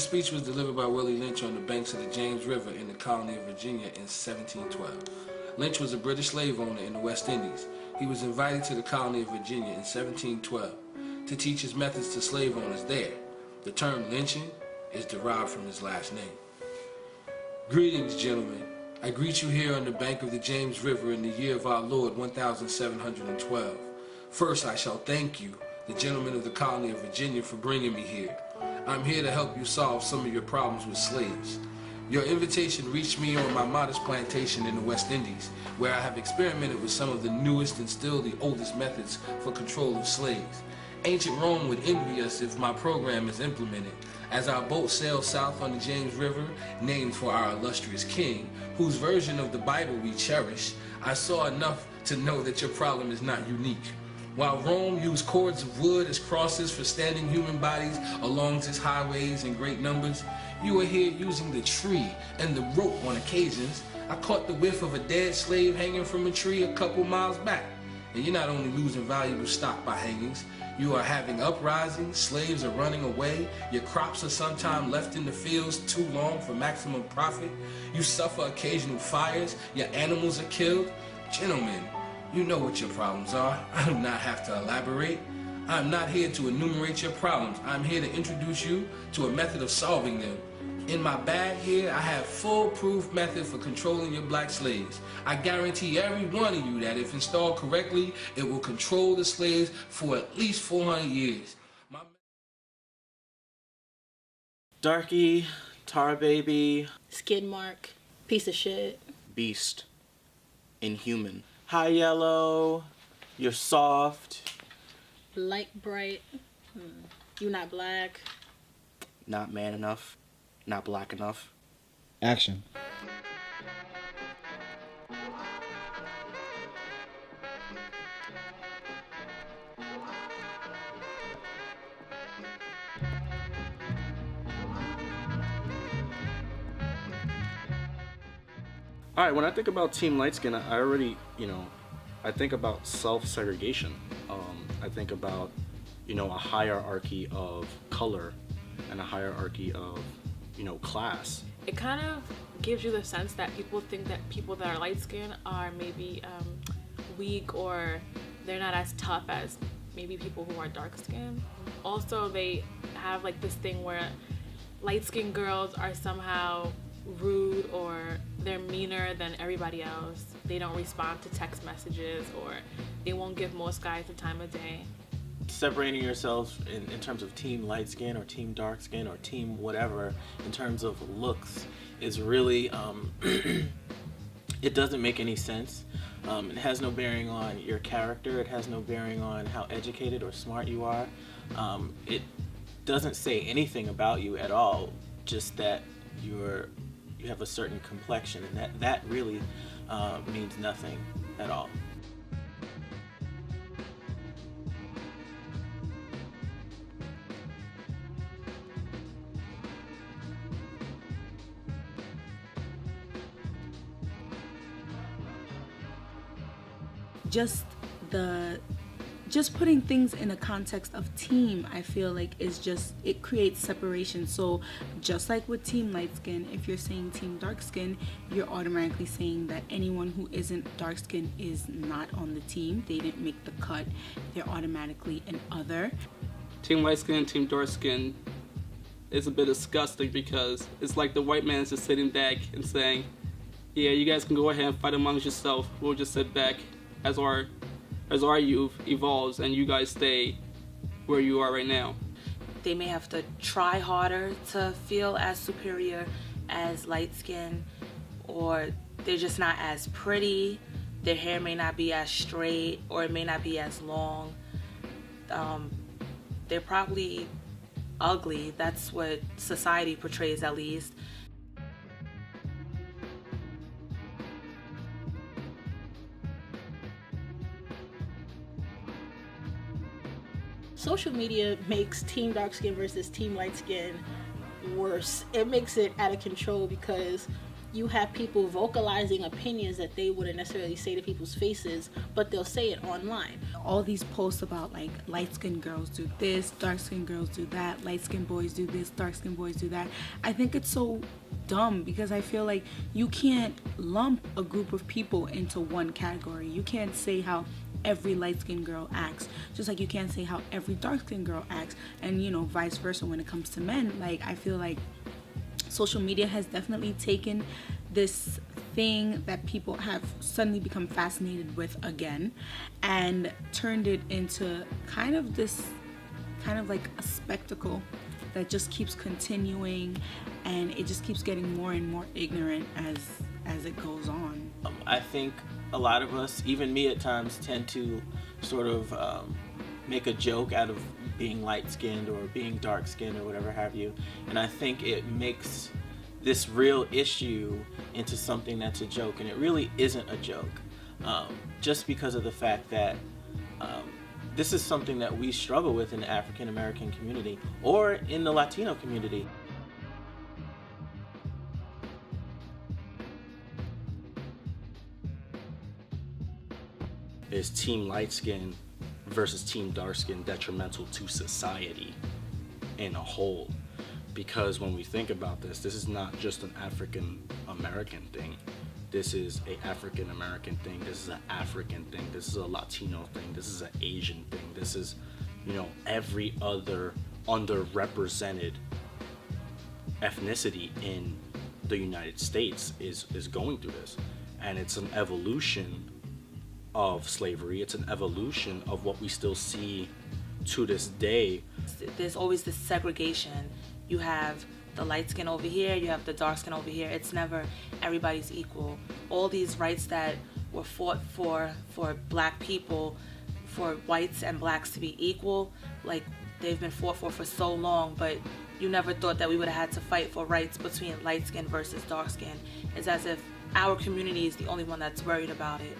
speech was delivered by Willie Lynch on the banks of the James River in the colony of Virginia in 1712. Lynch was a British slave owner in the West Indies. He was invited to the colony of Virginia in 1712 to teach his methods to slave owners there. The term lynching is derived from his last name. Greetings, gentlemen. I greet you here on the bank of the James River in the year of our Lord 1712. First, I shall thank you, the gentlemen of the colony of Virginia, for bringing me here. I'm here to help you solve some of your problems with slaves. Your invitation reached me on my modest plantation in the West Indies, where I have experimented with some of the newest and still the oldest methods for control of slaves. Ancient Rome would envy us if my program is implemented. As our boat sails south on the James River, named for our illustrious king, whose version of the Bible we cherish, I saw enough to know that your problem is not unique. While Rome used cords of wood as crosses for standing human bodies along its highways in great numbers, you are here using the tree and the rope on occasions. I caught the whiff of a dead slave hanging from a tree a couple miles back. And you're not only losing valuable stock by hangings, you are having uprisings, slaves are running away, your crops are sometimes left in the fields too long for maximum profit, you suffer occasional fires, your animals are killed. Gentlemen, you know what your problems are. I do not have to elaborate. I'm not here to enumerate your problems. I'm here to introduce you to a method of solving them. In my bag here, I have foolproof method for controlling your black slaves. I guarantee every one of you that if installed correctly, it will control the slaves for at least 400 years. Darky, Tar Baby, Skid mark, piece of shit, Beast, Inhuman. Hi Yellow, you're soft. light bright, you not black. Not man enough, not black enough. Action. Alright, when I think about Team Light Skin, I already, I think about self-segregation. I think about, a hierarchy of color and a hierarchy of, class. It kind of gives you the sense that people think that people that are light skinned are maybe weak, or they're not as tough as maybe people who are dark skinned. Also, they have like this thing where light skinned girls are somehow rude, or they're meaner than everybody else. They don't respond to text messages, or they won't give most guys the time of day. Separating yourselves in terms of team light skin or team dark skin or team whatever in terms of looks is really it doesn't make any sense. It has no bearing on your character. It has no bearing on how educated or smart you are. It doesn't say anything about you at all, just that you have a certain complexion, and that really means nothing at all. Just putting things in a context of team, I feel like it creates separation. So just like with team light skin, if you're saying team dark skin, you're automatically saying that anyone who isn't dark skin is not on the team. They didn't make the cut. They're automatically an other. Team light skin, team dark skin is a bit disgusting, because it's like the white man's just sitting back and saying, yeah, you guys can go ahead and fight amongst yourself. We'll just sit back as our youth evolves and you guys stay where you are right now. They may have to try harder to feel as superior as light skin, or they're just not as pretty. Their hair may not be as straight, or it may not be as long. They're probably ugly. That's what society portrays, at least. Social media makes team dark skin versus team light skin worse. It makes it out of control, because you have people vocalizing opinions that they wouldn't necessarily say to people's faces, but they'll say it online. All these posts about like light-skinned girls do this, dark-skinned girls do that, light-skinned boys do this, dark-skinned boys do that. I think it's so dumb because I feel like you can't lump a group of people into one category. You can't say how every light-skinned girl acts, just like you can't say how every dark-skinned girl acts, and you know, vice versa when it comes to men. Like, I feel like social media has definitely taken this thing that people have suddenly become fascinated with again and turned it into kind of like a spectacle that just keeps continuing, and it just keeps getting more and more ignorant as it goes on. I think a lot of us, even me at times, tend to sort of make a joke out of being light-skinned or being dark-skinned or whatever have you, and I think it makes this real issue into something that's a joke, and it really isn't a joke, just because of the fact that this is something that we struggle with in the African American community or in the Latino community. Is Team Light Skin versus Team Dark Skin detrimental to society in a whole? Because when we think about this is not just an African American thing. This is an African American thing. This is an African thing. This is a Latino thing. This is an Asian thing. This is, you know, every other underrepresented ethnicity in the United States is going through this. And it's an evolution of slavery. It's an evolution of what we still see to this day. There's always this segregation. You have the light skin over here, you have the dark skin over here. It's never everybody's equal. All these rights that were fought for black people, for whites and blacks to be equal, like they've been fought for so long, but you never thought that we would have had to fight for rights between light skin versus dark skin. It's as if our community is the only one that's worried about it.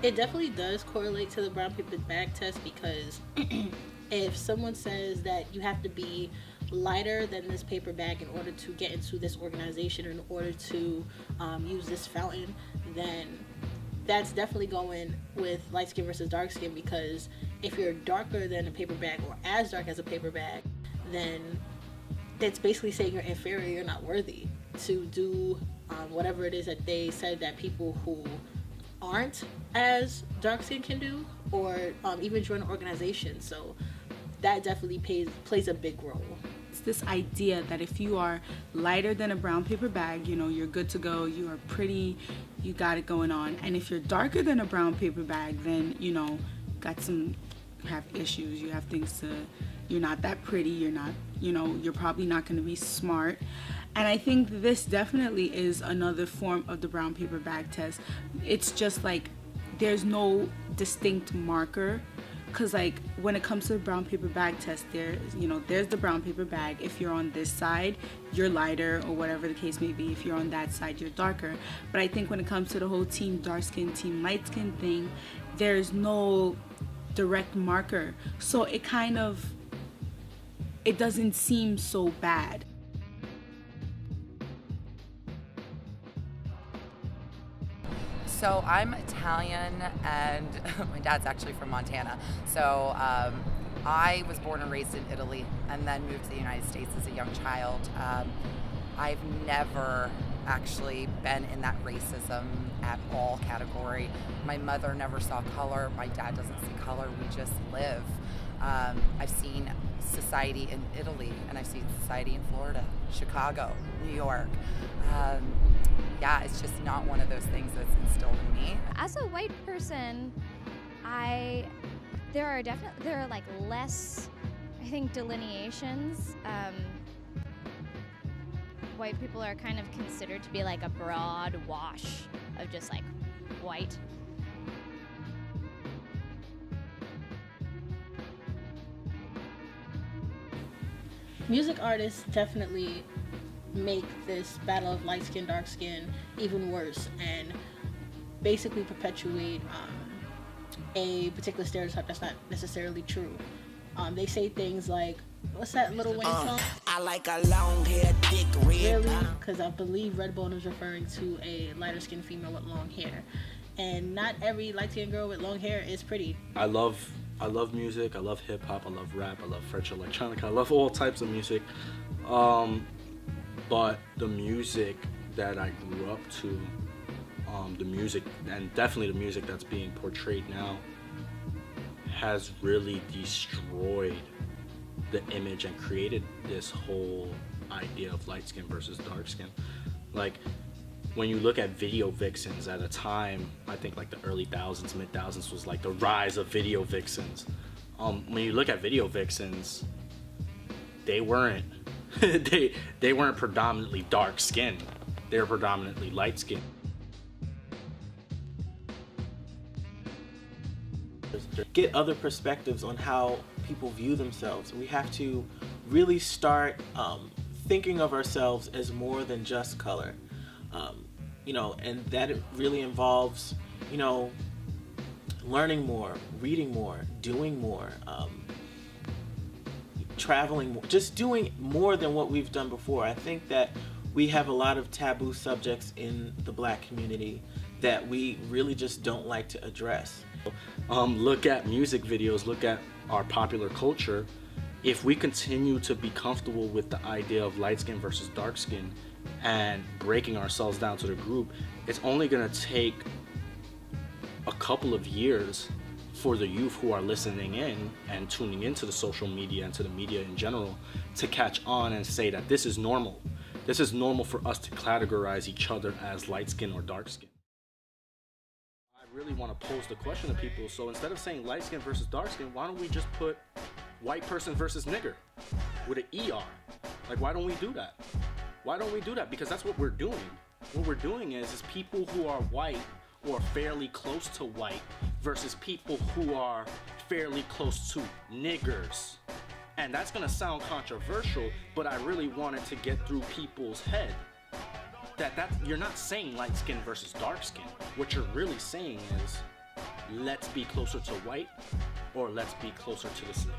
It definitely does correlate to the brown paper bag test, because if someone says that you have to be lighter than this paper bag in order to get into this organization, or in order to use this fountain, then that's definitely going with light skin versus dark skin, because if you're darker than a paper bag or as dark as a paper bag, then that's basically saying you're inferior, you're not worthy to do whatever it is that they said that people who aren't as dark skinned can do, or even join an organization. So that definitely plays a big role. It's this idea that if you are lighter than a brown paper bag, you know, you're good to go, you are pretty, you got it going on. And if you're darker than a brown paper bag, then, you know, you have issues, you have things you're not that pretty, you're not, you know, you're probably not going to be smart. And I think this definitely is another form of the brown paper bag test. It's just like there's no distinct marker, because like when it comes to the brown paper bag test, there's the brown paper bag. If you're on this side, you're lighter, or whatever the case may be. If you're on that side, you're darker. But I think when it comes to the whole team dark skin, team light skin thing, there's no direct marker. So it doesn't seem so bad. So I'm Italian, and my dad's actually from Montana. So I was born and raised in Italy, and then moved to the United States as a young child. I've never actually been in that racism at all category. My mother never saw color. My dad doesn't see color. We just live. I've seen society in Italy, and I've seen society in Florida, Chicago, New York. Yeah, it's just not one of those things that's instilled in me. As a white person, there are like less, I think, delineations. White people are kind of considered to be like a broad wash of just like white. Music artists definitely make this battle of light skin, dark skin even worse, and basically perpetuate a particular stereotype that's not necessarily true. They say things like, what's that Lil Wayne song? I like a long hair, thick red. Really? Because I believe Redbone is referring to a lighter skinned female with long hair. And not every light skinned girl with long hair is pretty. I love music. I love hip hop. I love rap. I love French electronic. I love all types of music. But the music that I grew up to, the music, and definitely the music that's being portrayed now, has really destroyed the image and created this whole idea of light skin versus dark skin. Like, when you look at video vixens at a time, I think like the early thousands, mid thousands was like the rise of video vixens. When you look at video vixens, they weren't they weren't predominantly dark skinned. They were predominantly light skinned. Get other perspectives on how people view themselves. We have to really start thinking of ourselves as more than just color. And that really involves, learning more, reading more, doing more, traveling more, just doing more than what we've done before. I think that we have a lot of taboo subjects in the Black community that we really just don't like to address. Look at music videos, look at our popular culture. If we continue to be comfortable with the idea of light skin versus dark skin and breaking ourselves down to the group, it's only going to take a couple of years for the youth who are listening in and tuning into the social media and to the media in general to catch on and say that this is normal. This is normal for us to categorize each other as light skin or dark skin. I really want to pose the question to people. So instead of saying light skin versus dark skin, why don't we just put white person versus nigger with an ER? Like, why don't we do that? Why don't we do that? Because that's what we're doing. What we're doing is people who are white or fairly close to white versus people who are fairly close to niggers. And that's gonna sound controversial, but I really wanted to get through people's head that you're not saying light skin versus dark skin. What you're really saying is, let's be closer to white or let's be closer to the slave.